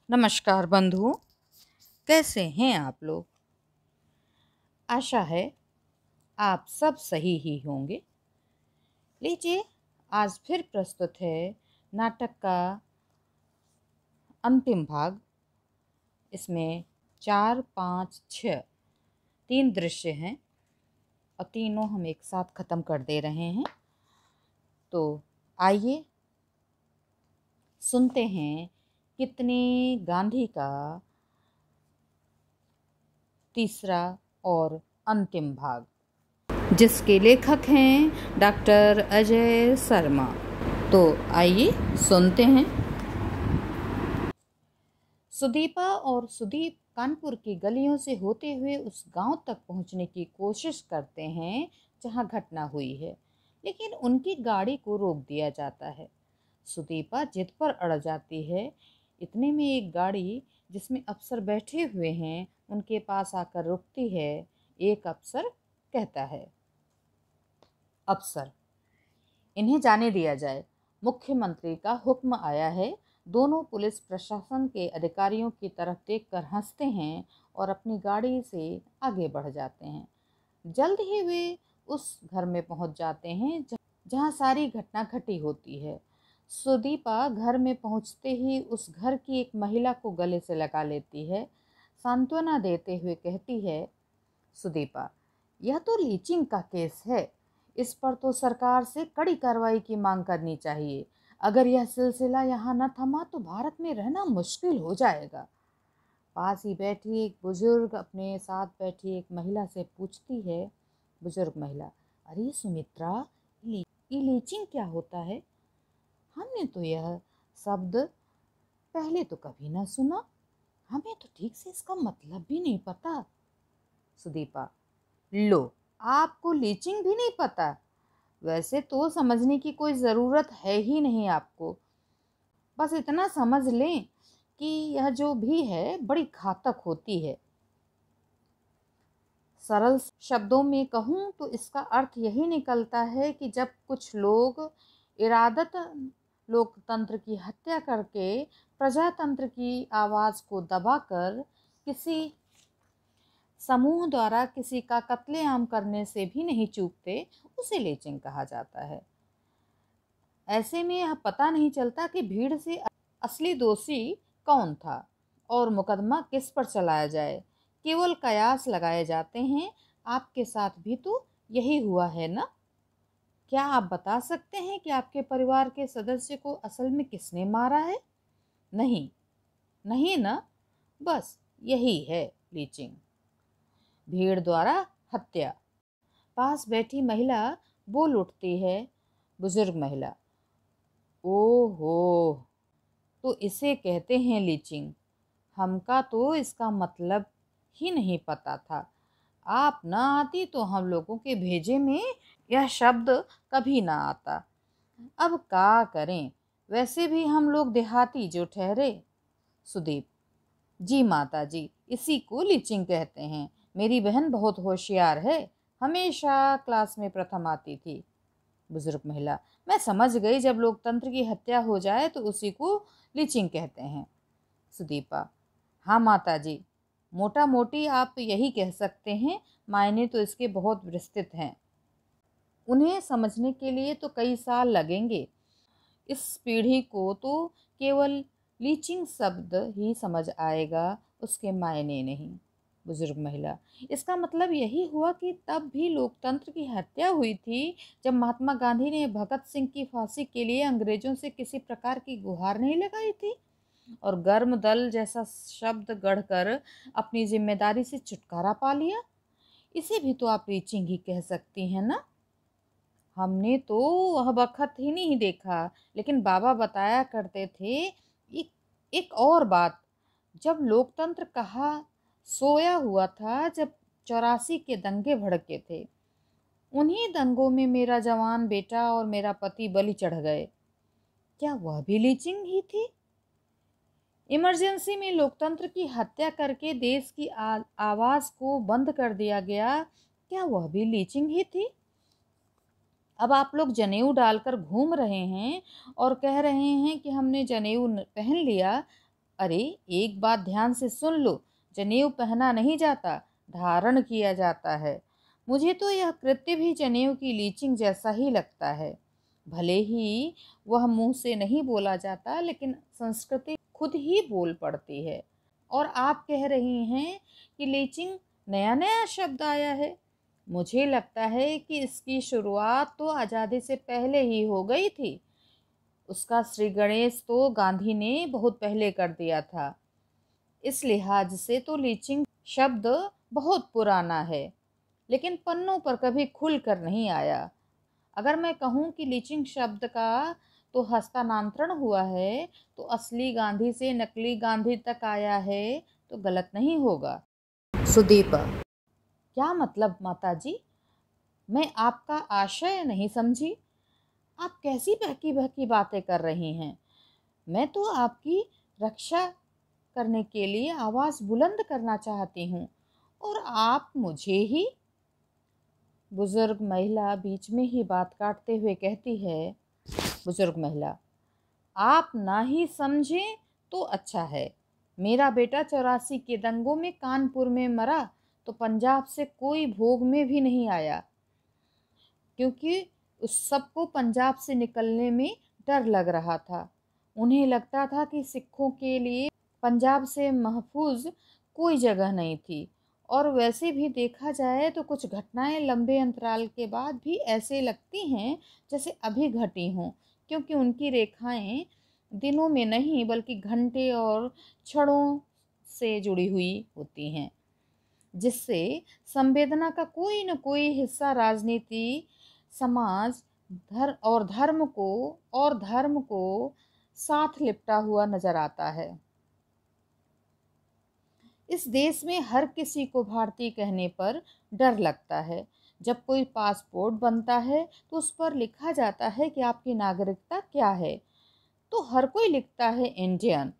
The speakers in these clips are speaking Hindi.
नमस्कार बंधुओं, कैसे हैं आप लोग। आशा है आप सब सही ही होंगे। लीजिए, आज फिर प्रस्तुत है नाटक का अंतिम भाग। इसमें 4, 5, 6 3 दृश्य हैं और तीनों हम एक साथ ख़त्म कर दे रहे हैं। तो आइए सुनते हैं कितने गांधी का तीसरा और अंतिम भाग, जिसके लेखक हैं डॉक्टर अजय शर्मा। तो आइए सुनते हैं। सुदीपा और सुदीप कानपुर की गलियों से होते हुए उस गांव तक पहुंचने की कोशिश करते हैं जहां घटना हुई है, लेकिन उनकी गाड़ी को रोक दिया जाता है। सुदीपा जिद पर अड़ जाती है। इतने में एक गाड़ी जिसमें अफसर बैठे हुए हैं उनके पास आकर रुकती है। एक अफसर कहता है, अफसर, इन्हें जाने दिया जाए, मुख्यमंत्री का हुक्म आया है। दोनों पुलिस प्रशासन के अधिकारियों की तरफ देखकर हंसते हैं और अपनी गाड़ी से आगे बढ़ जाते हैं। जल्द ही वे उस घर में पहुंच जाते हैं जहां सारी घटना घटी होती है। सुदीपा घर में पहुंचते ही उस घर की एक महिला को गले से लगा लेती है। सांत्वना देते हुए कहती है, सुदीपा, यह तो लीचिंग का केस है। इस पर तो सरकार से कड़ी कार्रवाई की मांग करनी चाहिए। अगर यह सिलसिला यहाँ न थमा तो भारत में रहना मुश्किल हो जाएगा। पास ही बैठी एक बुजुर्ग अपने साथ बैठी एक महिला से पूछती है। बुजुर्ग महिला, अरे सुमित्रा, ये लीचिंग क्या होता है? हमने तो यह शब्द पहले तो कभी ना सुना। हमें तो ठीक से इसका मतलब भी नहीं पता। सुदीपा, लो, आपको लीचिंग भी नहीं पता? वैसे तो समझने की कोई ज़रूरत है ही नहीं आपको। बस इतना समझ लें कि यह जो भी है बड़ी घातक होती है। सरल शब्दों में कहूँ तो इसका अर्थ यही निकलता है कि जब कुछ लोग इरादत लोकतंत्र की हत्या करके प्रजातंत्र की आवाज़ को दबाकर किसी समूह द्वारा किसी का कत्लेआम करने से भी नहीं चूकते, उसे लीचिंग कहा जाता है। ऐसे में यह पता नहीं चलता कि भीड़ से असली दोषी कौन था और मुकदमा किस पर चलाया जाए। केवल कयास लगाए जाते हैं। आपके साथ भी तो यही हुआ है ना? क्या आप बता सकते हैं कि आपके परिवार के सदस्य को असल में किसने मारा है? नहीं, नहीं ना? बस यही है लीचिंग, भीड़ द्वारा हत्या। पास बैठी महिला बोल उठती है। बुजुर्ग महिला, ओहो, तो इसे कहते हैं लीचिंग। हमका तो इसका मतलब ही नहीं पता था। आप ना आती तो हम लोगों के भेजे में यह शब्द कभी ना आता। अब क्या करें, वैसे भी हम लोग देहाती जो ठहरे। सुदीप, जी माता जी, इसी को लीचिंग कहते हैं। मेरी बहन बहुत होशियार है, हमेशा क्लास में प्रथम आती थी। बुजुर्ग महिला, मैं समझ गई, जब लोकतंत्र की हत्या हो जाए तो उसी को लीचिंग कहते हैं। सुदीपा, हाँ माता जी, मोटा मोटी आप यही कह सकते हैं। मायने तो इसके बहुत विस्तृत हैं, उन्हें समझने के लिए तो कई साल लगेंगे। इस पीढ़ी को तो केवल लीचिंग शब्द ही समझ आएगा, उसके मायने नहीं। बुजुर्ग महिला, इसका मतलब यही हुआ कि तब भी लोकतंत्र की हत्या हुई थी, जब महात्मा गांधी ने भगत सिंह की फांसी के लिए अंग्रेजों से किसी प्रकार की गुहार नहीं लगाई थी और गर्म दल जैसा शब्द गढ़कर अपनी जिम्मेदारी से छुटकारा पा लिया। इसे भी तो आप रीचिंग ही कह सकती हैं ना? हमने तो वह बखत ही नहीं देखा, लेकिन बाबा बताया करते थे। एक और बात, जब लोकतंत्र कहा सोया हुआ था, जब 84 के दंगे भड़के थे, उन्हीं दंगों में मेरा जवान बेटा और मेरा पति बलि चढ़ गए। क्या वह भी लीचिंग ही थी? इमरजेंसी में लोकतंत्र की हत्या करके देश की आवाज को बंद कर दिया गया। क्या वह भी लीचिंग ही थी? अब आप लोग जनेऊ डालकर घूम रहे हैं और कह रहे हैं कि हमने जनेऊ पहन लिया। अरे एक बात ध्यान से सुन लो, जनेऊ पहना नहीं जाता, धारण किया जाता है। मुझे तो यह कृत्य भी जनेऊ की लीचिंग जैसा ही लगता है। भले ही वह मुंह से नहीं बोला जाता, लेकिन संस्कृति खुद ही बोल पड़ती है। और आप कह रही हैं कि लीचिंग नया नया शब्द आया है। मुझे लगता है कि इसकी शुरुआत तो आज़ादी से पहले ही हो गई थी। उसका श्री गणेश तो गांधी ने बहुत पहले कर दिया था। इस लिहाज से तो लीचिंग शब्द बहुत पुराना है, लेकिन पन्नों पर कभी खुल कर नहीं आया। अगर मैं कहूँ कि लीचिंग शब्द का तो हस्तांतरण हुआ है, तो असली गांधी से नकली गांधी तक आया है, तो गलत नहीं होगा। सुदीपा, क्या मतलब माता जी? मैं आपका आशय नहीं समझी। आप कैसी बहकी बहकी बातें कर रही हैं? मैं तो आपकी रक्षा करने के लिए आवाज़ बुलंद करना चाहती हूँ, और आप मुझे ही। बुजुर्ग महिला बीच में ही बात काटते हुए कहती है, बुजुर्ग महिला, आप ना ही समझें तो अच्छा है। मेरा बेटा 84 के दंगों में कानपुर में मरा तो पंजाब से कोई भोग में भी नहीं आया, क्योंकि उस सबको पंजाब से निकलने में डर लग रहा था। उन्हें लगता था कि सिखों के लिए पंजाब से महफूज कोई जगह नहीं थी। और वैसे भी देखा जाए तो कुछ घटनाएं लंबे अंतराल के बाद भी ऐसे लगती हैं जैसे अभी घटी हों, क्योंकि उनकी रेखाएं दिनों में नहीं बल्कि घंटे और क्षणों से जुड़ी हुई होती हैं, जिससे संवेदना का कोई न कोई हिस्सा राजनीति, समाज, धर्म को साथ लिपटा हुआ नजर आता है। इस देश में हर किसी को भारतीय कहने पर डर लगता है। जब कोई पासपोर्ट बनता है तो उस पर लिखा जाता है कि आपकी नागरिकता क्या है, तो हर कोई लिखता है इंडियन,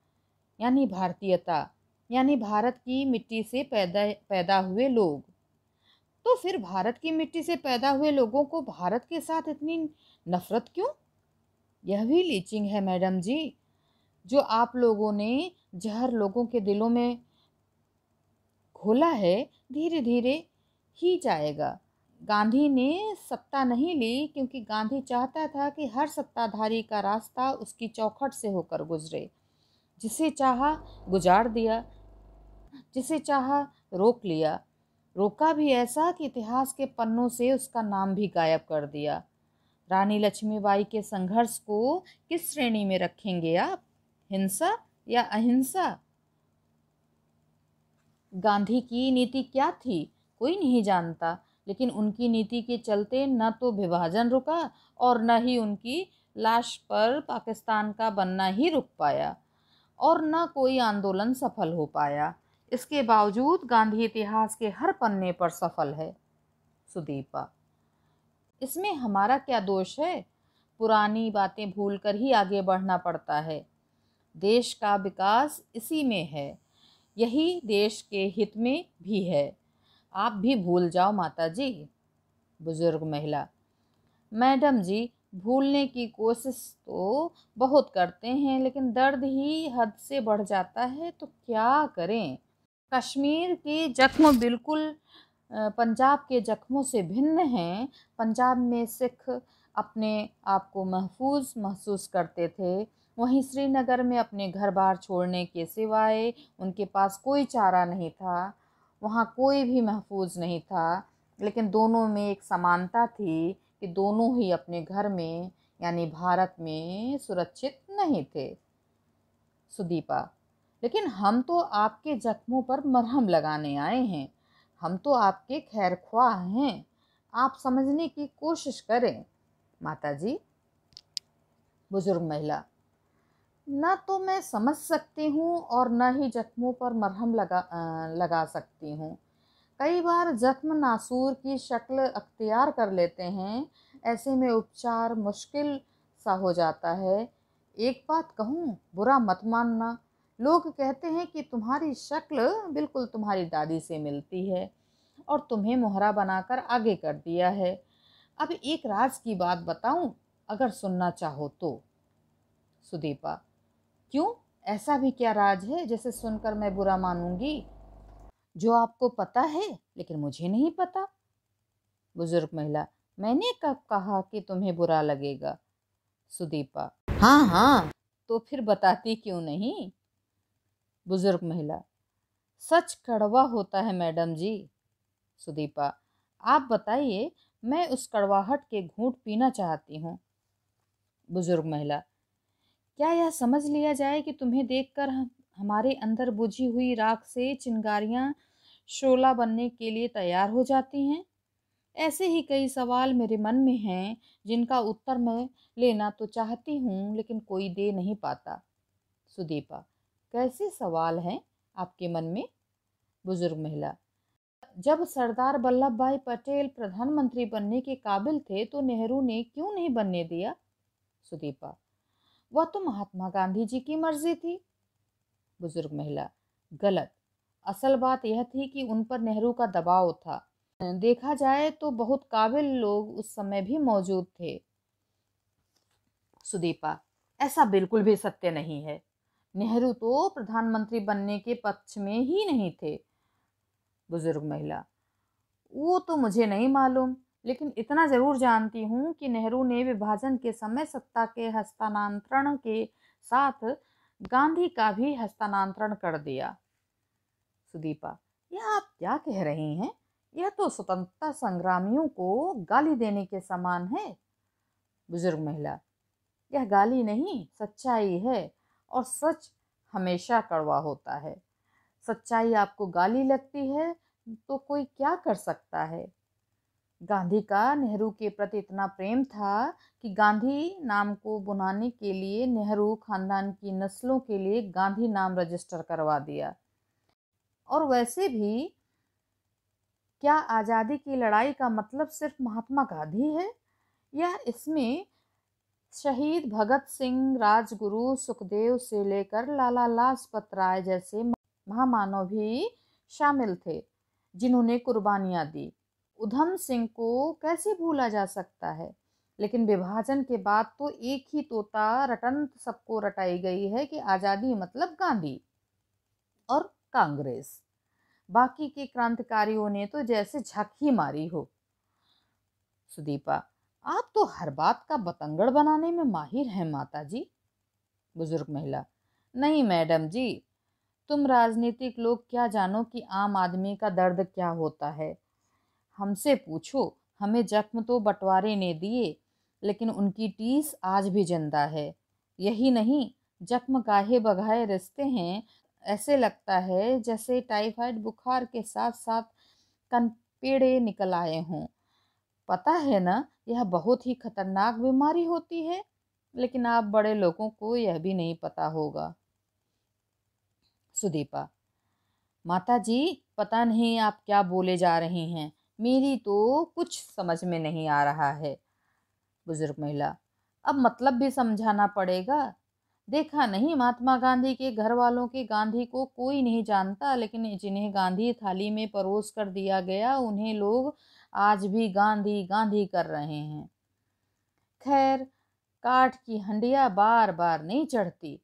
यानी भारतीयता, यानी भारत की मिट्टी से पैदा हुए लोग। तो फिर भारत की मिट्टी से पैदा हुए लोगों को भारत के साथ इतनी नफरत क्यों? यह भी लीचिंग है मैडम जी, जो आप लोगों ने जहर लोगों के दिलों में घोला है, धीरे धीरे ही जाएगा। गांधी ने सत्ता नहीं ली क्योंकि गांधी चाहता था कि हर सत्ताधारी का रास्ता उसकी चौखट से होकर गुजरे। जिसे चाहा गुजार दिया, जिसे चाहा रोक लिया। रोका भी ऐसा कि इतिहास के पन्नों से उसका नाम भी गायब कर दिया। रानी लक्ष्मीबाई के संघर्ष को किस श्रेणी में रखेंगे आप, हिंसा या अहिंसा? गांधी की नीति क्या थी कोई नहीं जानता, लेकिन उनकी नीति के चलते न तो विभाजन रुका और न ही उनकी लाश पर पाकिस्तान का बनना ही रुक पाया, और न कोई आंदोलन सफल हो पाया। इसके बावजूद गांधी इतिहास के हर पन्ने पर सफल है। सुदीपा, इसमें हमारा क्या दोष है? पुरानी बातें भूलकर ही आगे बढ़ना पड़ता है। देश का विकास इसी में है, यही देश के हित में भी है। आप भी भूल जाओ माता जी। बुजुर्ग महिला, मैडम जी, भूलने की कोशिश तो बहुत करते हैं, लेकिन दर्द ही हद से बढ़ जाता है, तो क्या करें। कश्मीर के जख्म बिल्कुल पंजाब के जख्मों से भिन्न हैं। पंजाब में सिख अपने आप को महफूज महसूस करते थे, वहीं श्रीनगर में अपने घर बार छोड़ने के सिवाय उनके पास कोई चारा नहीं था। वहाँ कोई भी महफूज नहीं था, लेकिन दोनों में एक समानता थी कि दोनों ही अपने घर में यानी भारत में सुरक्षित नहीं थे। सुदीपा, लेकिन हम तो आपके जख्मों पर मरहम लगाने आए हैं, हम तो आपके खैरख्वाह हैं, आप समझने की कोशिश करें। माता जी। बुजुर्ग महिला, न तो मैं समझ सकती हूँ और न ही जख्मों पर मरहम लगा सकती हूँ। कई बार जख्म नासूर की शक्ल अख्तियार कर लेते हैं, ऐसे में उपचार मुश्किल सा हो जाता है। एक बात कहूँ, बुरा मत मानना, लोग कहते हैं कि तुम्हारी शक्ल बिल्कुल तुम्हारी दादी से मिलती है और तुम्हें मोहरा बनाकर आगे कर दिया है। अब एक राज की बात बताऊं, अगर सुनना चाहो तो। सुदीपा, क्यों, ऐसा भी क्या राज है जिसे सुनकर मैं बुरा मानूंगी? जो आपको पता है लेकिन मुझे नहीं पता। बुजुर्ग महिला, मैंने कब कहा कि तुम्हें बुरा लगेगा? सुदीपा, हाँ हाँ, तो फिर बताती क्यों नहीं? बुजुर्ग महिला, सच कड़वा होता है मैडम जी। सुदीपा, आप बताइए, मैं उस कड़वाहट के घूंट पीना चाहती हूँ। बुजुर्ग महिला, क्या यह समझ लिया जाए कि तुम्हें देखकर हमारे अंदर बुझी हुई राख से चिंगारियां शोला बनने के लिए तैयार हो जाती हैं? ऐसे ही कई सवाल मेरे मन में हैं जिनका उत्तर मैं लेना तो चाहती हूँ लेकिन कोई दे नहीं पाता। सुदीपा, कैसे सवाल हैं आपके मन में? बुजुर्ग महिला, जब सरदार वल्लभ भाई पटेल प्रधानमंत्री बनने के काबिल थे तो नेहरू ने क्यों नहीं बनने दिया? सुदीपा, वह तो महात्मा गांधी जी की मर्जी थी। बुजुर्ग महिला, गलत। असल बात यह थी कि उन पर नेहरू का दबाव था। देखा जाए तो बहुत काबिल लोग उस समय भी मौजूद थे। सुदीपा, ऐसा बिल्कुल भी सत्य नहीं है। नेहरू तो प्रधानमंत्री बनने के पक्ष में ही नहीं थे। बुजुर्ग महिला, वो तो मुझे नहीं मालूम, लेकिन इतना जरूर जानती हूँ कि नेहरू ने विभाजन के समय सत्ता के हस्तांतरण के साथ गांधी का भी हस्तांतरण कर दिया। सुदीपा, यह आप क्या कह रही हैं? यह तो स्वतंत्रता संग्रामियों को गाली देने के समान है। बुजुर्ग महिला, यह गाली नहीं, सच्चाई है, और सच हमेशा कड़वा होता है। सच्चाई आपको गाली लगती है तो कोई क्या कर सकता है? गांधी का नेहरू के प्रति इतना प्रेम था कि गांधी नाम को बुनाने के लिए नेहरू खानदान की नस्लों के लिए गांधी नाम रजिस्टर करवा दिया। और वैसे भी क्या आज़ादी की लड़ाई का मतलब सिर्फ महात्मा गांधी है, या इसमें शहीद भगत सिंह, राजगुरु सुखदेव से लेकर लाला लाजपत राय जैसे महामानव भी शामिल थे जिन्होंने कुर्बानियां दी? उधम सिंह को कैसे भूला जा सकता है? लेकिन विभाजन के बाद तो एक ही तोता रटंत सबको रटाई गई है कि आज़ादी मतलब गांधी और कांग्रेस। बाकी के क्रांतिकारियों ने तो जैसे झक ही मारी हो। सुदीपा, आप तो हर बात का बतंगड़ बनाने में माहिर हैं माता जी। बुजुर्ग महिला, नहीं मैडम जी, तुम राजनीतिक लोग क्या जानो कि आम आदमी का दर्द क्या होता है। हमसे पूछो, हमें जख्म तो बंटवारे ने दिए, लेकिन उनकी टीस आज भी जिंदा है। यही नहीं, जख्म गाहे बगाहे रिश्ते हैं। ऐसे लगता है जैसे टाइफाइड बुखार के साथ साथ कनपेड़े निकल आए हों। पता है ना, यह बहुत ही खतरनाक बीमारी होती है, लेकिन आप बड़े लोगों को यह भी नहीं पता होगा। सुदीपा, माता जी, पता नहीं आप क्या बोले जा रही हैं, मेरी तो कुछ समझ में नहीं आ रहा है। बुजुर्ग महिला, अब मतलब भी समझाना पड़ेगा। देखा नहीं, महात्मा गांधी के घर वालों के गांधी को कोई नहीं जानता, लेकिन जिन्हें गांधी थाली में परोस कर दिया गया उन्हें लोग आज भी गांधी गांधी कर रहे हैं। खैर, काठ की हंडिया बार बार नहीं चढ़ती।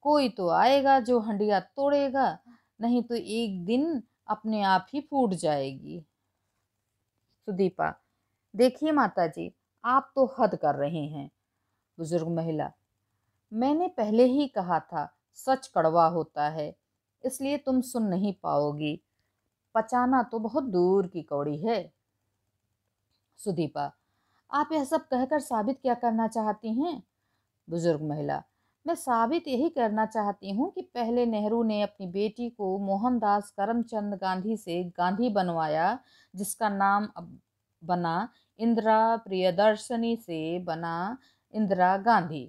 कोई तो आएगा जो हंडिया तोड़ेगा, नहीं तो एक दिन अपने आप ही फूट जाएगी। सुदीपा, देखिए माता जी, आप तो हद कर रही हैं। बुजुर्ग महिला, मैंने पहले ही कहा था, सच कड़वा होता है, इसलिए तुम सुन नहीं पाओगी। पचाना तो बहुत दूर की कौड़ी है। सुदीपा, आप यह सब कहकर साबित क्या करना चाहती हैं? बुजुर्ग महिला, मैं साबित यही करना चाहती हूँ कि पहले नेहरू ने अपनी बेटी को मोहनदास करमचंद गांधी से गांधी बनवाया, जिसका नाम अब बना इंदिरा प्रियदर्शनी से बना इंदिरा गांधी।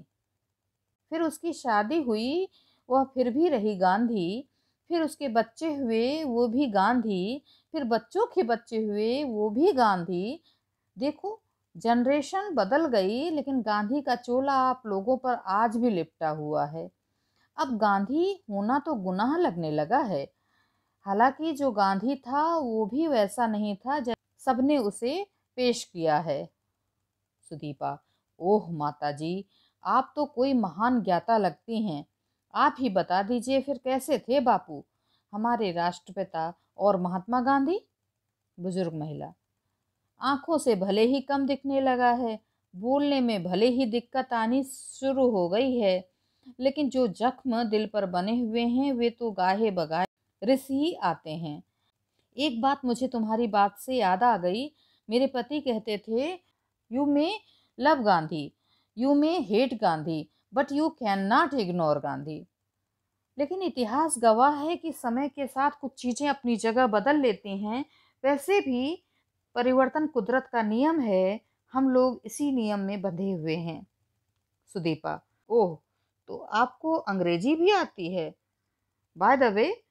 फिर उसकी शादी हुई, वह फिर भी रही गांधी। फिर उसके बच्चे हुए, वो भी गांधी। फिर बच्चों के बच्चे हुए, वो भी गांधी। देखो, जनरेशन बदल गई, लेकिन गांधी का चोला आप लोगों पर आज भी लिपटा हुआ है। अब गांधी होना तो गुनाह लगने लगा है। हालांकि जो गांधी था वो भी वैसा नहीं था जैसा सबने उसे पेश किया है। सुदीपा, ओह माता जी, आप तो कोई महान ज्ञाता लगती हैं। आप ही बता दीजिए फिर कैसे थे बापू, हमारे राष्ट्रपिता और महात्मा गांधी? बुजुर्ग महिला: आंखों से भले ही कम दिखने लगा है, बोलने में भले ही दिक्कत आनी शुरू हो गई है, लेकिन जो जख्म दिल पर बने हुए हैं वे तो गाहे बगाए रिस ही आते हैं। एक बात मुझे तुम्हारी बात से याद आ गई। मेरे पति कहते थे, you may love Gandhi, you may hate Gandhi, but you can not ignore Gandhi. लेकिन इतिहास गवाह है कि समय के साथ कुछ चीजें अपनी जगह बदल लेती हैं। वैसे भी परिवर्तन कुदरत का नियम है, हम लोग इसी नियम में बंधे हुए हैं। सुदीपा: ओह, तो आपको अंग्रेजी भी आती है? बाय द वे,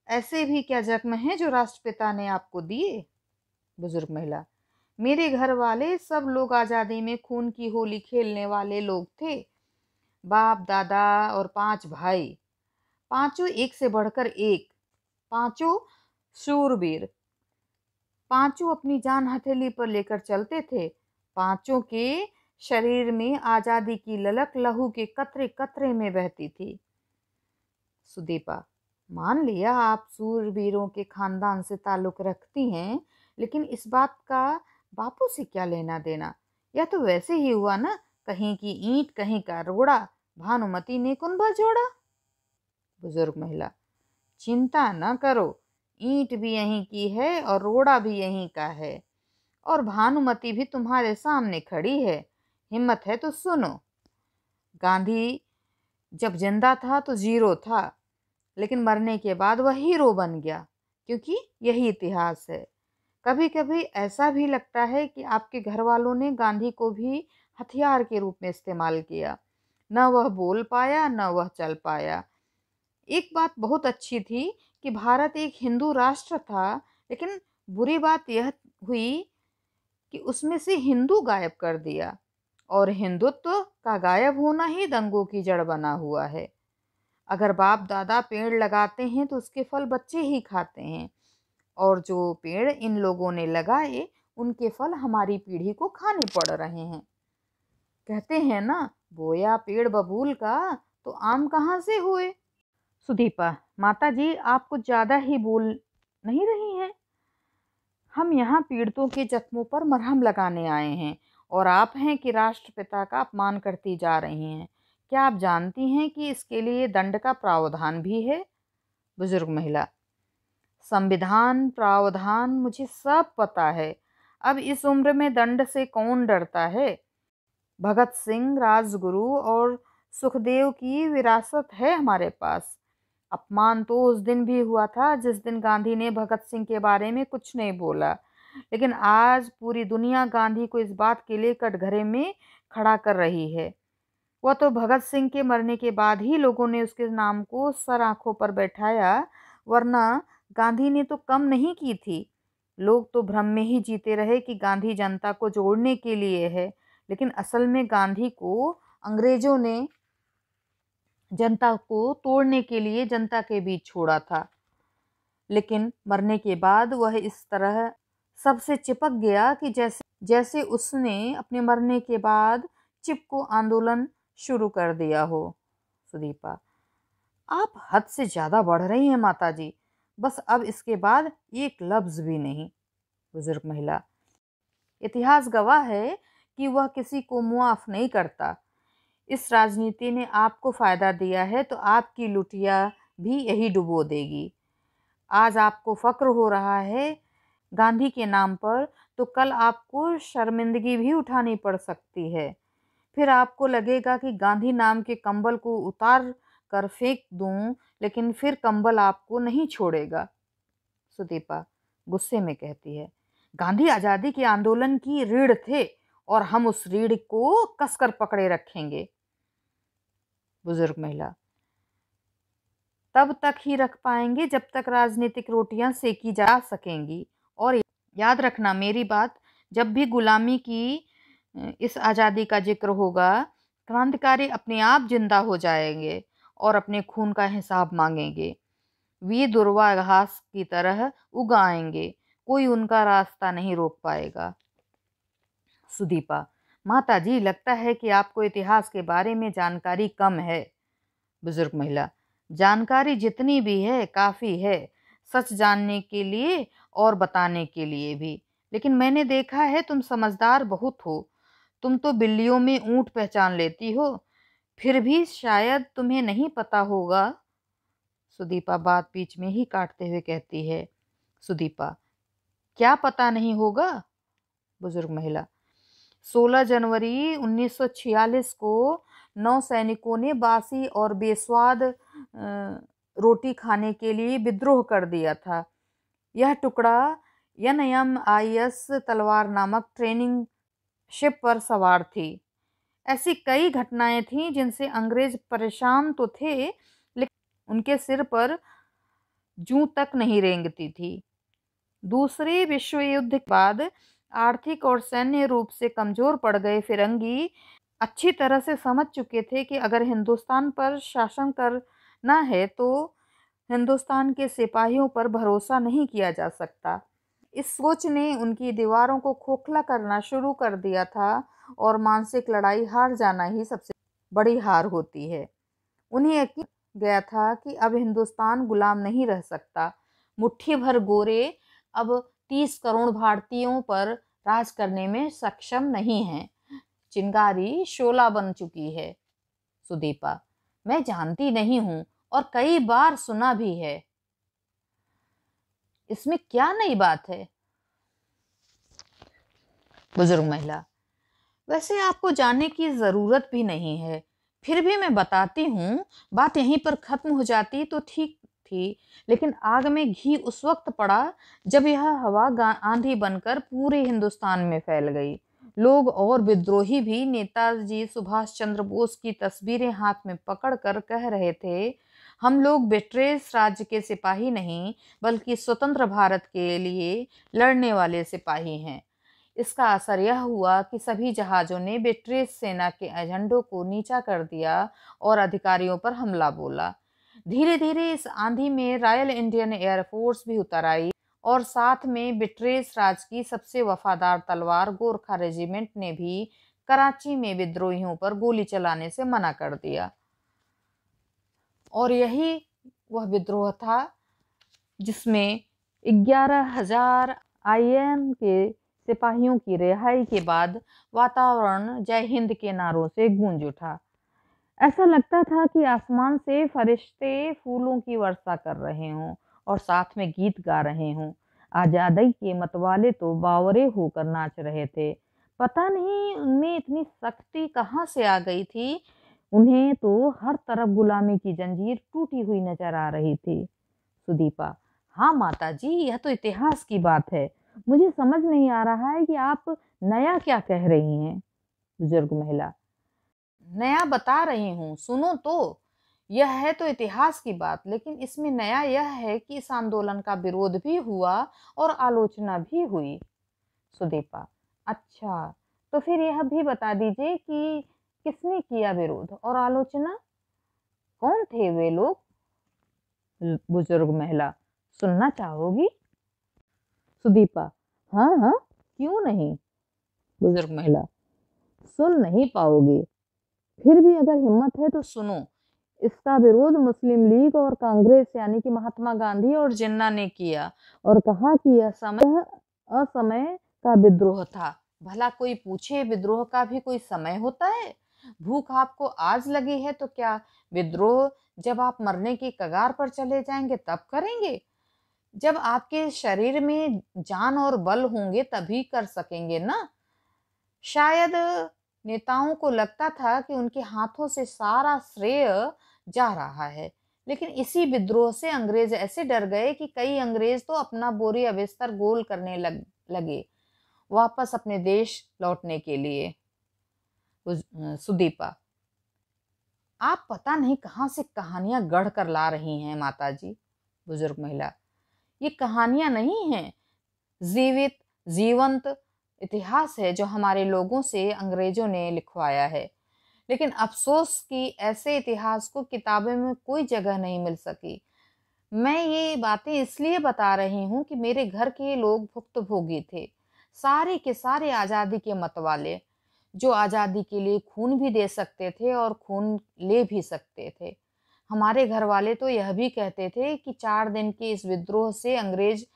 ऐसे भी क्या जख्म हैं जो राष्ट्रपिता ने आपको दिए? बुजुर्ग महिला: मेरे घर वाले सब लोग आजादी में खून की होली खेलने वाले लोग थे। बाप दादा और 5 भाई, पांचों एक से बढ़कर एक, पांचों शूरवीर, पांचों अपनी जान हथेली पर लेकर चलते थे। पांचों के शरीर में आजादी की ललक लहू के कतरे कतरे में बहती थी। सुदीपा: मान लिया आप सूरवीरों के खानदान से ताल्लुक रखती हैं, लेकिन इस बात का बापू से क्या लेना देना? यह तो वैसे ही हुआ ना, कहीं की ईंट कहीं का रोड़ा, भानुमति ने कुंभा जोड़ा। बुजुर्ग महिला: चिंता न करो, ईंट भी यहीं की है और रोड़ा भी यहीं का है, और भानुमति भी तुम्हारे सामने खड़ी है। हिम्मत है तो सुनो। गांधी जब जिंदा था तो जीरो था, लेकिन मरने के बाद वह हीरो बन गया, क्योंकि यही इतिहास है। कभी कभी ऐसा भी लगता है कि आपके घर वालों ने गांधी को भी हथियार के रूप में इस्तेमाल किया। न वह बोल पाया न वह चल पाया। एक बात बहुत अच्छी थी कि भारत एक हिंदू राष्ट्र था, लेकिन बुरी बात यह हुई कि उसमें से हिंदू गायब कर दिया, और हिंदुत्व का गायब होना ही दंगों की जड़ बना हुआ है। अगर बाप दादा पेड़ लगाते हैं तो उसके फल बच्चे ही खाते हैं, और जो पेड़ इन लोगों ने लगाए उनके फल हमारी पीढ़ी को खाने पड़ रहे हैं। कहते हैं ना, बोया पेड़ बबूल का तो आम कहाँ से हुए। सुदीपा: माता जी, आप कुछ ज्यादा ही बोल नहीं रही हैं। हम यहाँ पीड़ितों के जख्मों पर मरहम लगाने आए हैं, और आप हैं कि राष्ट्रपिता का अपमान करती जा रही हैं। क्या आप जानती हैं कि इसके लिए दंड का प्रावधान भी है? बुजुर्ग महिला: संविधान प्रावधान मुझे सब पता है। अब इस उम्र में दंड से कौन डरता है? भगत सिंह, राजगुरु और सुखदेव की विरासत है हमारे पास। अपमान तो उस दिन भी हुआ था जिस दिन गांधी ने भगत सिंह के बारे में कुछ नहीं बोला, लेकिन आज पूरी दुनिया गांधी को इस बात के लिए कटघरे में खड़ा कर रही है। वह तो भगत सिंह के मरने के बाद ही लोगों ने उसके नाम को सर आंखों पर बैठाया, वरना गांधी ने तो कम नहीं की थी। लोग तो भ्रम में ही जीते रहे कि गांधी जनता को जोड़ने के लिए है, लेकिन असल में गांधी को अंग्रेजों ने जनता को तोड़ने के लिए जनता के बीच छोड़ा था। लेकिन मरने के बाद वह इस तरह सबसे चिपक गया कि जैसे उसने अपने मरने के बाद चिपको आंदोलन शुरू कर दिया हो। सुदीपा: आप हद से ज्यादा बढ़ रही हैं माता जी, बस अब इसके बाद एक लफ्ज भी नहीं। बुजुर्ग महिला: इतिहास गवाह है कि वह किसी को मुआफ नहीं करता। इस राजनीति ने आपको फायदा दिया है तो आपकी लुटिया भी यही डुबो देगी। आज आपको फक्र हो रहा है गांधी के नाम पर, तो कल आपको शर्मिंदगी भी उठानी पड़ सकती है। फिर आपको लगेगा कि गांधी नाम के कंबल को उतार कर फेंक दूं, लेकिन फिर कंबल आपको नहीं छोड़ेगा। सुदीपा गुस्से में कहती है, गांधी आजादी के आंदोलन की रीढ़ थे, और हम उस रीढ़ को कसकर पकड़े रखेंगे। बुजुर्ग महिला: तब तक ही रख पाएंगे जब तक राजनीतिक रोटियां सेकी जा सकेंगी। और याद रखना मेरी बात, जब भी गुलामी की इस आज़ादी का जिक्र होगा, क्रांतिकारी अपने आप जिंदा हो जाएंगे और अपने खून का हिसाब मांगेंगे। वे दुर्वा घास की तरह उग आएंगे, कोई उनका रास्ता नहीं रोक पाएगा। सुदीपा: माता जी, लगता है कि आपको इतिहास के बारे में जानकारी कम है। बुजुर्ग महिला: जानकारी जितनी भी है काफ़ी है, सच जानने के लिए और बताने के लिए भी। लेकिन मैंने देखा है तुम समझदार बहुत हो। तुम तो बिल्लियों में ऊँट पहचान लेती हो। फिर भी शायद तुम्हें नहीं पता होगा। सुदीपा बात बीच में ही काटते हुए कहती है। सुदीपा, क्या पता नहीं होगा? बुजुर्ग महिला, 16 जनवरी 1946 को नौसैनिकों ने बासी और बेस्वाद रोटी खाने के लिए विद्रोह कर दिया था। यह टुकड़ा NMIS तलवार नामक ट्रेनिंग शिप पर सवार थी। ऐसी कई घटनाएं थीं जिनसे अंग्रेज परेशान तो थे, लेकिन उनके सिर पर जूं तक नहीं रेंगती थी। दूसरे विश्व युद्ध के बाद आर्थिक और सैन्य रूप से कमजोर पड़ गए फिरंगी अच्छी तरह से समझ चुके थे कि अगर हिंदुस्तान पर शासन करना है तो हिंदुस्तान के सिपाहियों पर भरोसा नहीं किया जा सकता। इस सोच ने उनकी दीवारों को खोखला करना शुरू कर दिया था और मानसिक लड़ाई हार जाना ही सबसे बड़ी हार होती है। उन्हें यकीन गया था कि अब हिंदुस्तान गुलाम नहीं रह सकता। मुट्ठी भर गोरे अब 30 करोड़ भारतीयों पर राज करने में सक्षम नहीं हैं। चिंगारी शोला बन चुकी है। सुदीपा, मैं जानती नहीं हूं और कई बार सुना भी है। इसमें क्या नई बात है? बुजुर्ग महिला, वैसे आपको जानने की जरूरत भी नहीं है, फिर भी मैं बताती हूँ। बात यहीं पर खत्म हो जाती तो ठीक थी, लेकिन आग में घी उस वक्त पड़ा जब यह हवा आंधी बनकर पूरे हिंदुस्तान में फैल गई। लोग और विद्रोही भी नेताजी सुभाष चंद्र बोस की तस्वीरें हाथ में पकड़कर कह रहे थे, हम लोग ब्रिटिश राज्य के सिपाही नहीं बल्कि स्वतंत्र भारत के लिए लड़ने वाले सिपाही हैं। इसका असर यह हुआ कि सभी जहाज़ों ने ब्रिटिश सेना के एजेंडों को नीचा कर दिया और अधिकारियों पर हमला बोला। धीरे धीरे इस आंधी में रॉयल इंडियन एयरफोर्स भी उतर आई और साथ में ब्रिटिश राज की सबसे वफादार तलवार गोरखा रेजिमेंट ने भी कराची में विद्रोहियों पर गोली चलाने से मना कर दिया। और यही वह विद्रोह था जिसमें 11,000 IN के सिपाहियों की रिहाई के बाद वातावरण जय हिंद के नारों से गूंज उठा। ऐसा लगता था कि आसमान से फरिश्ते फूलों की वर्षा कर रहे हों और साथ में गीत गा रहे हों। आज़ादी के मतवाले तो बावरे होकर नाच रहे थे। पता नहीं उनमें इतनी शक्ति कहाँ से आ गई थी। उन्हें तो हर तरफ गुलामी की जंजीर टूटी हुई नजर आ रही थी। सुदीपा, हाँ माता जी, यह तो इतिहास की बात है। मुझे समझ नहीं आ रहा है कि आप नया क्या कह रही हैं। बुजुर्ग महिला, नया बता रही हूँ, सुनो तो। यह है तो इतिहास की बात, लेकिन इसमें नया यह है कि इस आंदोलन का विरोध भी हुआ और आलोचना भी हुई। सुदीपा, अच्छा, तो फिर यह भी बता दीजिए कि किसने किया विरोध और आलोचना? कौन थे वे लोग? बुजुर्ग महिला, सुनना चाहोगी? सुदीपा, हाँ हाँ, क्यों नहीं। बुजुर्ग महिला, सुन नहीं पाओगे, फिर भी अगर हिम्मत है तो सुनो। इसका विरोध मुस्लिम लीग और कांग्रेस यानी कि महात्मा गांधी और जिन्ना ने किया और कहा कि यह समय असमय का विद्रोह था। भला कोई पूछे, विद्रोह का भी कोई समय होता है? भूख आपको आज लगी है तो क्या विद्रोह जब आप मरने की कगार पर चले जाएंगे तब करेंगे? जब आपके शरीर में जान और बल होंगे तभी कर सकेंगे ना। शायद नेताओं को लगता था कि उनके हाथों से सारा श्रेय जा रहा है, लेकिन इसी विद्रोह से अंग्रेज ऐसे डर गए कि कई अंग्रेज तो अपना बोरी बिस्तर गोल करने लगे वापस अपने देश लौटने के लिए। सुदीपा, आप पता नहीं कहां से कहानियां गढ़ कर ला रही हैं माताजी। बुजुर्ग महिला, ये कहानियां नहीं हैं, जीवंत इतिहास है जो हमारे लोगों से अंग्रेजों ने लिखवाया है। लेकिन अफसोस कि ऐसे इतिहास को किताबों में कोई जगह नहीं मिल सकी। मैं ये बातें इसलिए बता रही हूँ कि मेरे घर के लोग भुक्तभोगी थे, सारे के सारे आज़ादी के मतवाले, जो आज़ादी के लिए खून भी दे सकते थे और खून ले भी सकते थे। हमारे घर वाले तो यह भी कहते थे कि 4 दिन के इस विद्रोह से अंग्रेज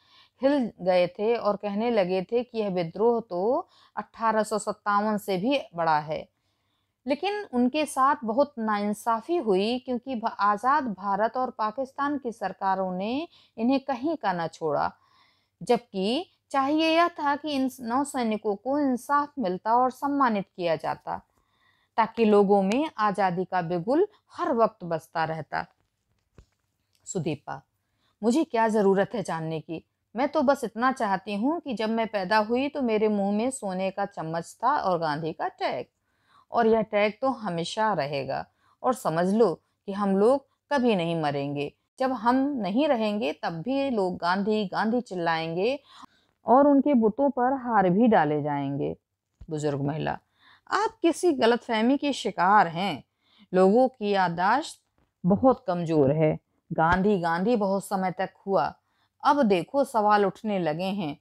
हिल गए थे और कहने लगे थे कि यह विद्रोह तो 1857 से भी बड़ा है। लेकिन उनके साथ बहुत नाइंसाफी हुई, क्योंकि आज़ाद भारत और पाकिस्तान की सरकारों ने इन्हें कहीं का न छोड़ा, जबकि चाहिए यह था कि इन नौसैनिकों को इंसाफ मिलता और सम्मानित किया जाता, ताकि लोगों में आज़ादी का बिगुल हर वक्त बजता रहता। सुदीपा, मुझे क्या ज़रूरत है जानने की? मैं तो बस इतना चाहती हूँ कि जब मैं पैदा हुई तो मेरे मुंह में सोने का चम्मच था और गांधी का टैग, और यह टैग तो हमेशा रहेगा। और समझ लो कि हम लोग कभी नहीं मरेंगे। जब हम नहीं रहेंगे तब भी लोग गांधी गांधी चिल्लाएंगे और उनके बुतों पर हार भी डाले जाएंगे। बुजुर्ग महिला, आप किसी गलतफहमी की शिकार हैं। लोगों की याददाश्त बहुत कमजोर है। गांधी गांधी बहुत समय तक हुआ, अब देखो सवाल उठने लगे हैं।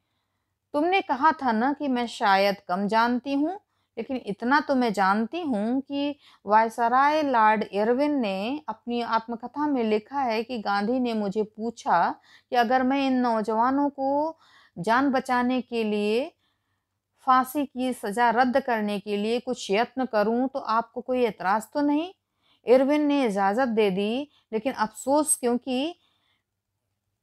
तुमने कहा था ना कि मैं शायद कम जानती हूँ, लेकिन इतना तो मैं जानती हूँ कि वायसराय लॉर्ड इरविन ने अपनी आत्मकथा में लिखा है कि गांधी ने मुझे पूछा कि अगर मैं इन नौजवानों को जान बचाने के लिए फांसी की सजा रद्द करने के लिए कुछ यत्न करूं तो आपको कोई एतराज तो नहीं। इरविन ने इजाजत दे दी, लेकिन अफसोस, क्योंकि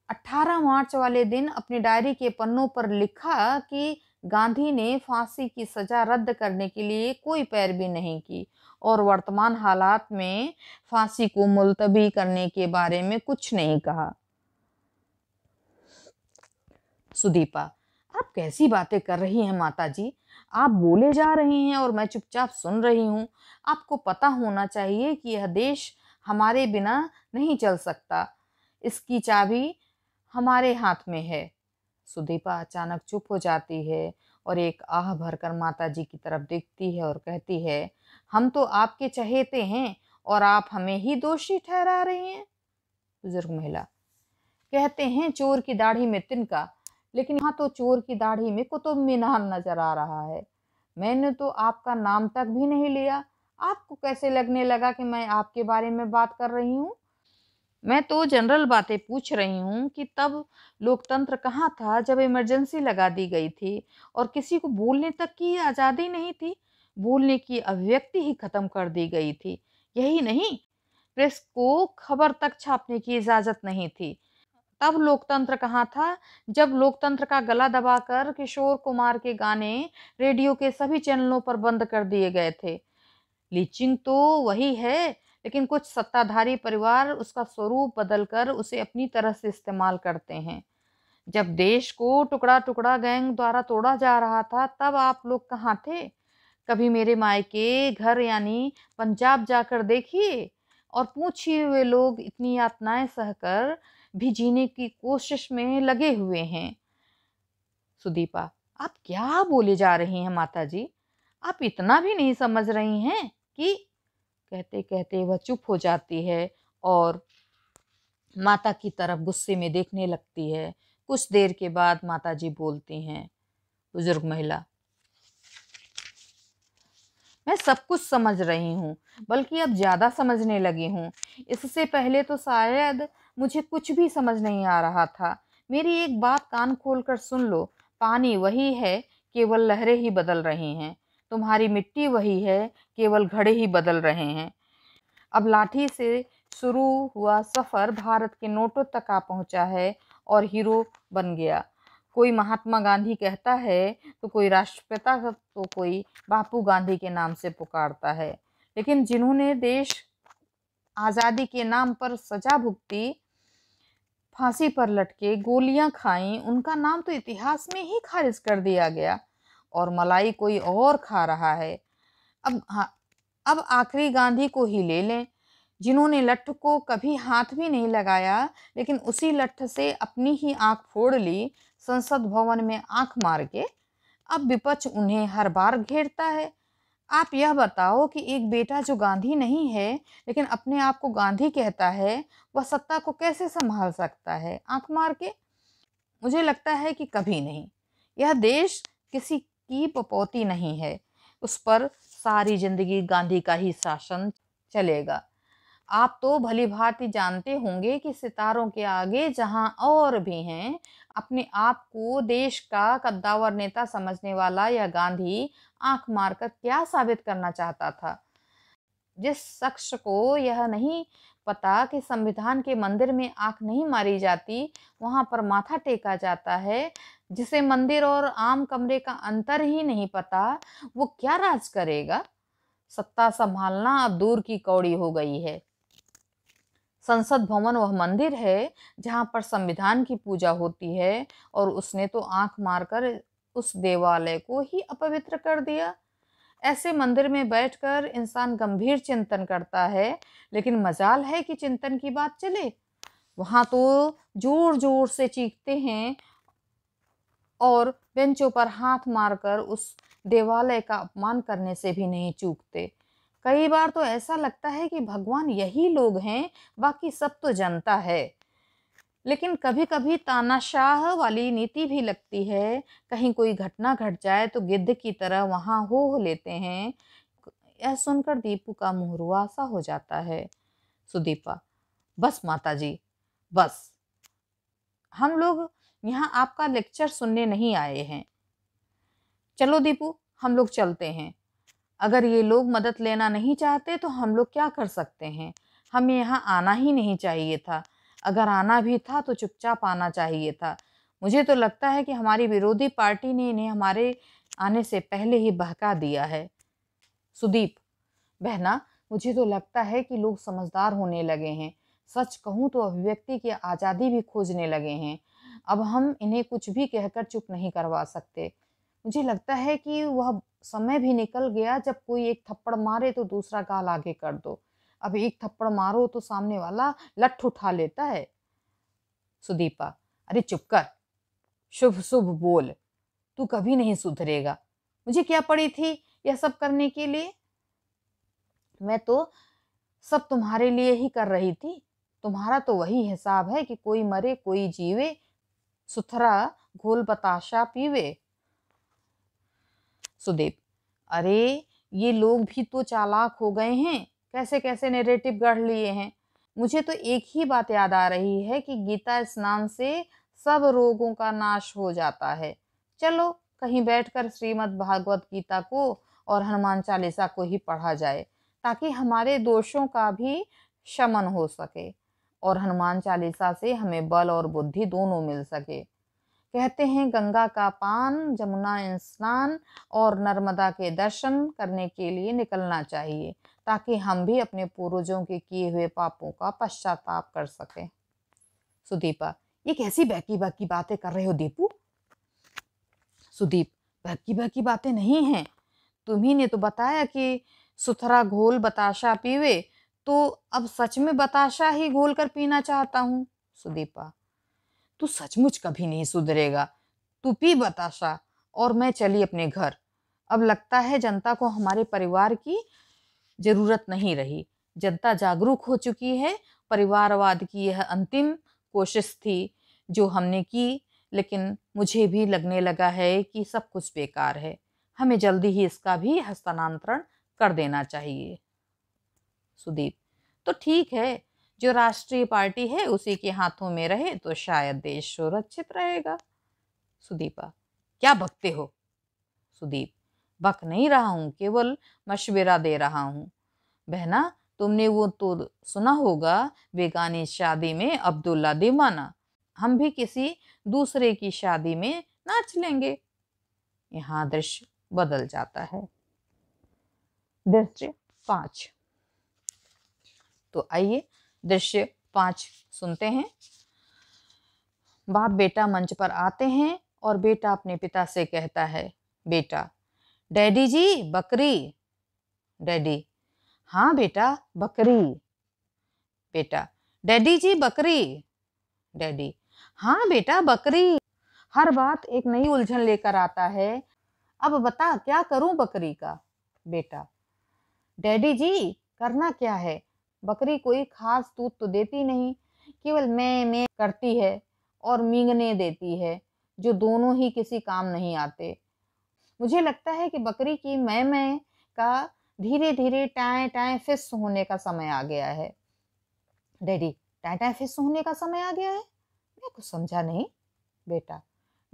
18 मार्च वाले दिन अपनी डायरी के पन्नों पर लिखा कि गांधी ने फांसी की सजा रद्द करने के लिए कोई पैरवी नहीं की और वर्तमान हालात में फांसी को मुलतवी करने के बारे में कुछ नहीं कहा। सुदीपा, आप कैसी बातें कर रही हैं माताजी? आप बोले जा रही हैं और मैं चुपचाप सुन रही हूँ। आपको पता होना चाहिए कि यह देश हमारे बिना नहीं चल सकता। इसकी चाबी हमारे हाथ में है। सुदीपा अचानक चुप हो जाती है और एक आह भरकर माताजी की तरफ देखती है और कहती है, हम तो आपके चहेते हैं और आप हमें ही दोषी ठहरा रही हैं। बुजुर्ग महिला, कहते हैं चोर की दाढ़ी में तिनका, लेकिन यहाँ तो चोर की दाढ़ी में कुतुब मीनार नजर आ रहा है। मैंने तो आपका नाम तक भी नहीं लिया। आपको कैसे लगने लगा कि मैं आपके बारे में बात कर रही हूँ? मैं तो जनरल बातें पूछ रही हूँ कि तब लोकतंत्र कहाँ था जब इमरजेंसी लगा दी गई थी और किसी को बोलने तक की आज़ादी नहीं थी। बोलने की अभिव्यक्ति ही खत्म कर दी गई थी। यही नहीं, प्रेस को खबर तक छापने की इजाजत नहीं थी। तब लोकतंत्र कहाँ था जब लोकतंत्र का गला दबाकर किशोर कुमार के गाने रेडियो के सभी चैनलों पर बंद कर दिए गए थे। लीचिंग तो वही है, लेकिन कुछ सत्ताधारी परिवार उसका स्वरूप बदलकर उसे अपनी तरह से इस्तेमाल करते हैं। जब देश को टुकड़ा टुकड़ा गैंग द्वारा तोड़ा जा रहा था तब आप लोग कहाँ थे? कभी मेरे मायके घर यानी पंजाब जाकर देखिए और पूछिए, वे लोग इतनी यातनाएं सहकर भी जीने की कोशिश में लगे हुए हैं। सुदीपा, आप क्या बोले जा रही हैं माताजी? आप इतना भी नहीं समझ रही हैं कि? कहते कहते वह चुप हो जाती है और माता की तरफ गुस्से में देखने लगती है। कुछ देर के बाद माताजी बोलती हैं, बुजुर्ग महिला, मैं सब कुछ समझ रही हूँ, बल्कि अब ज्यादा समझने लगी हूँ। इससे पहले तो शायद मुझे कुछ भी समझ नहीं आ रहा था। मेरी एक बात कान खोलकर सुन लो। पानी वही है, केवल लहरें ही बदल रही हैं। तुम्हारी मिट्टी वही है, केवल घड़े ही बदल रहे हैं। अब लाठी से शुरू हुआ सफर भारत के नोटों तक आ पहुंचा है और हीरो बन गया। कोई महात्मा गांधी कहता है तो कोई राष्ट्रपिता तो कोई बापू गांधी के नाम से पुकारता है, लेकिन जिन्होंने देश आज़ादी के नाम पर सजा भुगती, फांसी पर लटके, गोलियां खाई, उनका नाम तो इतिहास में ही खारिज कर दिया गया और मलाई कोई और खा रहा है। अब आखिरी गांधी को ही ले लें, जिन्होंने लठ को कभी हाथ भी नहीं लगाया, लेकिन उसी लठ से अपनी ही आंख फोड़ ली संसद भवन में आंख मार के। अब विपक्ष उन्हें हर बार घेरता है। आप यह बताओ कि एक बेटा जो गांधी नहीं है लेकिन अपने आप को गांधी कहता है, वह सत्ता को कैसे संभाल सकता है आंख मार के? मुझे लगता है कि कभी नहीं। यह देश किसी की पपौती नहीं है, उस पर सारी जिंदगी गांधी का ही शासन चलेगा। आप तो भली भांति जानते होंगे कि सितारों के आगे जहां और भी हैं, अपने आप को देश का कद्दावर नेता समझने वाला यह गांधी आंख मारकर क्या साबित करना चाहता था। जिस शख्स को यह नहीं पता कि संविधान के मंदिर में आंख नहीं मारी जाती, वहां पर माथा टेका जाता है, जिसे मंदिर और आम कमरे का अंतर ही नहीं पता, वो क्या राज करेगा। सत्ता संभालना अब दूर की कौड़ी हो गई है। संसद भवन वह मंदिर है जहां पर संविधान की पूजा होती है, और उसने तो आंख मारकर उस देवालय को ही अपवित्र कर दिया। ऐसे मंदिर में बैठकर इंसान गंभीर चिंतन करता है, लेकिन मजाल है कि चिंतन की बात चले। वहां तो जोर जोर से चीखते हैं और बेंचों पर हाथ मारकर उस देवालय का अपमान करने से भी नहीं चूकते। कई बार तो ऐसा लगता है कि भगवान यही लोग हैं, बाकी सब तो जनता है। लेकिन कभी कभी तानाशाह वाली नीति भी लगती है। कहीं कोई घटना घट जाए तो गिद्ध की तरह वहां हो लेते हैं। यह सुनकर दीपू का मुंह रुआसा हो जाता है। सुदीपा, बस माता जी, बस। हम लोग यहाँ आपका लेक्चर सुनने नहीं आए हैं। चलो दीपू, हम लोग चलते हैं। अगर ये लोग मदद लेना नहीं चाहते तो हम लोग क्या कर सकते हैं। हमें यहाँ आना ही नहीं चाहिए था। अगर आना भी था तो चुपचाप आना चाहिए था। मुझे तो लगता है कि हमारी विरोधी पार्टी ने इन्हें हमारे आने से पहले ही बहका दिया है। सुदीप, बहना, मुझे तो लगता है कि लोग समझदार होने लगे हैं। सच कहूँ तो अभिव्यक्ति की आज़ादी भी खोजने लगे हैं। अब हम इन्हें कुछ भी कहकर चुप नहीं करवा सकते। मुझे लगता है कि वह समय भी निकल गया जब कोई एक थप्पड़ मारे तो दूसरा गाल आगे कर दो। अब एक थप्पड़ मारो तो सामने वाला लठ उठा लेता है। सुदीपा, अरे चुप कर, शुभ शुभ बोल, तू कभी नहीं सुधरेगा। मुझे क्या पड़ी थी यह सब करने के लिए। मैं तो सब तुम्हारे लिए ही कर रही थी। तुम्हारा तो वही हिसाब है कि कोई मरे कोई जीवे, सुथरा घोल बताशा पीवे। सुदीप, अरे ये लोग भी तो चालाक हो गए हैं, कैसे कैसे नैरेटिव गढ़ लिए हैं। मुझे तो एक ही बात याद आ रही है कि गीता स्नान से सब रोगों का नाश हो जाता है। चलो कहीं बैठकर श्रीमद् भागवत गीता को और हनुमान चालीसा को ही पढ़ा जाए, ताकि हमारे दोषों का भी शमन हो सके और हनुमान चालीसा से हमें बल और बुद्धि दोनों मिल सके। कहते हैं गंगा का पान, जमुना स्नान और नर्मदा के दर्शन करने के लिए निकलना चाहिए, ताकि हम भी अपने पूर्वजों के किए हुए पापों का पश्चाताप कर सकें। सुदीपा, ये कैसी बहकी बहकी बातें कर रहे हो दीपू। सुदीप, बहकी बहकी बातें नहीं हैं। तुम्ही ने तो बताया कि सुथरा घोल बताशा पीवे, तो अब सच में बताशा ही घोल कर पीना चाहता हूँ। सुदीपा, तू सचमुच कभी नहीं सुधरेगा। तू पी बताशा और मैं चली अपने घर। अब लगता है जनता को हमारे परिवार की जरूरत नहीं रही। जनता जागरूक हो चुकी है। परिवारवाद की यह अंतिम कोशिश थी जो हमने की, लेकिन मुझे भी लगने लगा है कि सब कुछ बेकार है। हमें जल्दी ही इसका भी हस्तांतरण कर देना चाहिए। सुदीप, तो ठीक है, जो राष्ट्रीय पार्टी है उसी के हाथों में रहे तो शायद देश सुरक्षित रहेगा। सुदीपा, क्या बकते हो। सुदीप, बक नहीं रहा हूं, केवल मशविरा दे रहा हूं। बहना, तुमने वो तो सुना होगा, बेगानी शादी में अब्दुल्ला दीवाना। हम भी किसी दूसरे की शादी में नाच लेंगे। यहाँ दृश्य बदल जाता है। दृश्य 5। तो आइए दृश्य 5 सुनते हैं। बाप बेटा मंच पर आते हैं और बेटा अपने पिता से कहता है, बेटा, डैडी जी बकरी। डैडी, हाँ बेटा बकरी। बेटा, डैडी जी बकरी। डैडी, हाँ बेटा बकरी। हर बात एक नई उलझन लेकर आता है। अब बता क्या करूं बकरी का। बेटा, डैडी जी करना क्या है। बकरी कोई खास दूध तो देती नहीं, केवल मैं करती है और मींगने देती है, जो दोनों ही किसी काम नहीं आते। मुझे लगता है कि बकरी की मैं का धीरे धीरे टाएं टाएं फिस होने का समय आ गया है। डैडी, टाटा फिर सोने का समय आ गया है। मैं कुछ समझा नहीं। बेटा,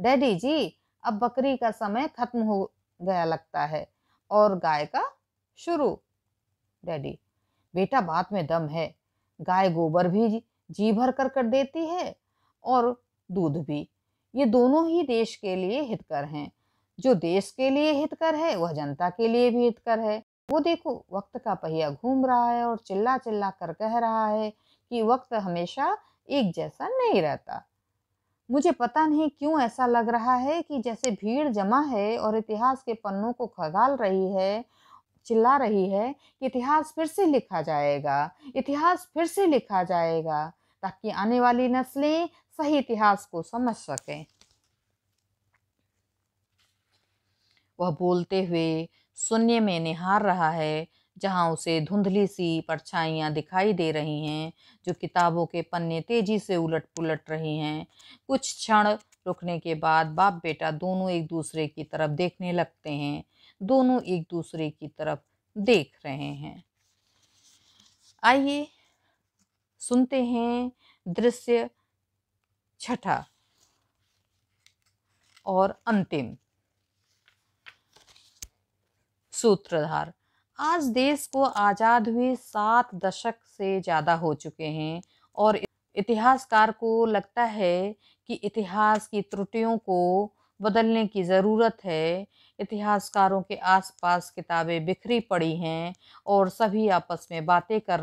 डैडी जी, अब बकरी का समय खत्म हो गया लगता है और गाय का शुरू। डैडी, बेटा बात में दम है, गाय गोबर भी जी भर कर देती है और दूध भी। ये दोनों ही देश के लिए हितकर हैं। जो देश के लिए हितकर है वह जनता के लिए भी हितकर है। वो देखो, वक्त का पहिया घूम रहा है और चिल्ला चिल्ला कर कह रहा है कि वक्त हमेशा एक जैसा नहीं रहता। मुझे पता नहीं क्यों ऐसा लग रहा है कि जैसे भीड़ जमा है और इतिहास के पन्नों को खगाल रही है, चिल्ला रही है कि इतिहास फिर से लिखा जाएगा, इतिहास फिर से लिखा जाएगा, ताकि आने वाली नस्लें सही इतिहास को समझ सकें। वह बोलते हुए शून्य में निहार रहा है, जहां उसे धुंधली सी परछाइयां दिखाई दे रही हैं, जो किताबों के पन्ने तेजी से उलट पुलट रही हैं। कुछ क्षण रुकने के बाद बाप बेटा दोनों एक दूसरे की तरफ देखने लगते हैं। दोनों एक दूसरे की तरफ देख रहे हैं। आइए सुनते हैं दृश्य छठा और अंतिम। सूत्रधार। आज देश को आजाद हुए 7 दशक से ज्यादा हो चुके हैं और इतिहासकार को लगता है कि इतिहास की त्रुटियों को बदलने की जरूरत है। इतिहासकारों के आसपास किताबें बिखरी पड़ी हैं और सभी आपस में बातें कर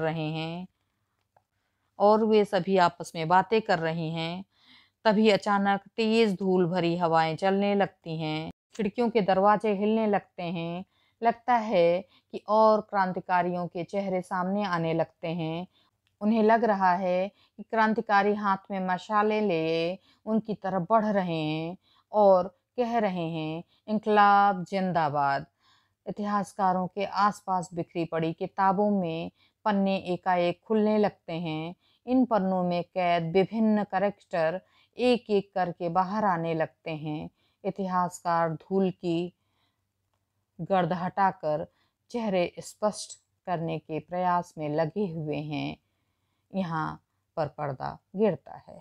रहे हैं तभी अचानक तेज धूल भरी हवाएं चलने लगती हैं, खिड़कियों के दरवाजे हिलने लगते हैं। लगता है कि और क्रांतिकारियों के चेहरे सामने आने लगते हैं। उन्हें लग रहा है कि क्रांतिकारी हाथ में मशाले लिए उनकी तरफ बढ़ रहे हैं और कह रहे हैं, इंकलाब जिंदाबाद। इतिहासकारों के आसपास बिखरी पड़ी किताबों में पन्ने एकाएक खुलने लगते हैं। इन पन्नों में कैद विभिन्न कैरेक्टर एक एक करके बाहर आने लगते हैं। इतिहासकार धूल की गर्द हटाकर चेहरे स्पष्ट करने के प्रयास में लगे हुए हैं। यहाँ पर पर्दा गिरता है।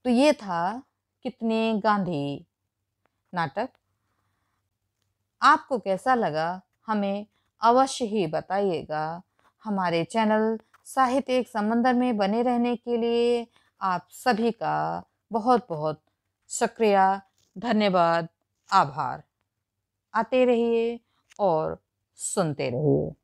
तो ये था कितने गांधी नाटक। आपको कैसा लगा हमें अवश्य ही बताइएगा। हमारे चैनल साहित्य एक समंदर में बने रहने के लिए आप सभी का बहुत बहुत शुक्रिया, धन्यवाद, आभार। आते रहिए और सुनते रहिए।